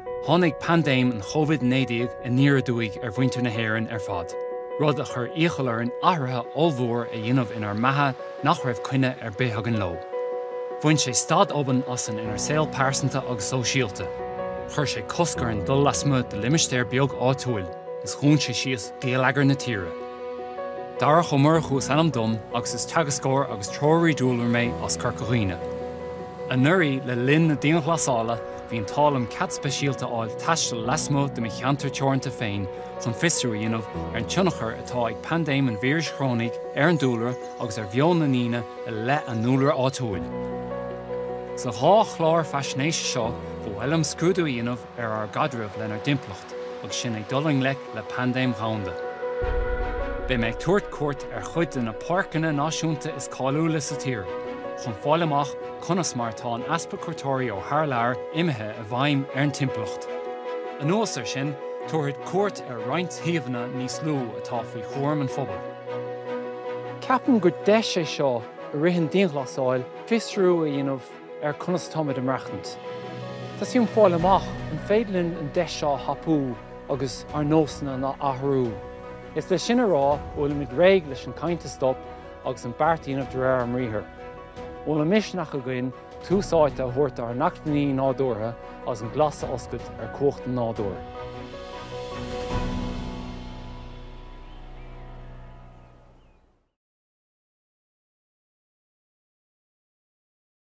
Tháinig pandéim an COVID-19 in níor-dúig bhaintú na hÉireann fad. Rud a chur íochaill an áirithe ómhór a dhéanamh inar maithe nach raibh cuine bith an lo. Bhain sé stad oban asan inar saol pásanta agus sóisialta. Chur sé coscar an dul lasmuid de limistéir beag áitiúil, is chun sé síos géalagar na tíre. Darach Ó Murchú is anam dom agus is teagascóir agus tróirí dúlar mé as Corcaghine. An nuirí le linn na daon glasála hí an tálam cad speisialta áil taistil lasmó de mi cheantar teoranta féin chun fistriú dhéanamh an tionachar atá ag pandéim an víris chrónig an dúlra agus bheon na níine le an núlar áitiúil. Sa chláir faisnéis seo bhfuilm scrúdú dhéanamh ar gadraibh lenar dimplacht agus sin ag duling le pandéim dhánda. Bé méid tuairt cuairt chuid na páirceanna náisiúnta is cáiliúla sa tír, chun fáil amach conas mar tá an aspa cuairteoirí ó thar leabhar imithe a bhaim an timplacht. An nuas sin, tuairt cuairt roinnt thaobhanna níos lú atá faoi chóm an phobal. Ceapan gur deis sé seo a ritheann daon ghlasáil fistriú a dhéanamh conas táid amreachtant. Tásún fáil amach an féadlann an deis seo hapú agus ar nósanna na athrú. Is le sin rá bhfuil mid réig leis an cainte stop agus an beartaíanamh de réir am ríthair. Bhfuil a mis nach a gcuin túsáid a thuirt ar nachtaí nádúrtha as an glasa oscailt ar cócht an Nádúr.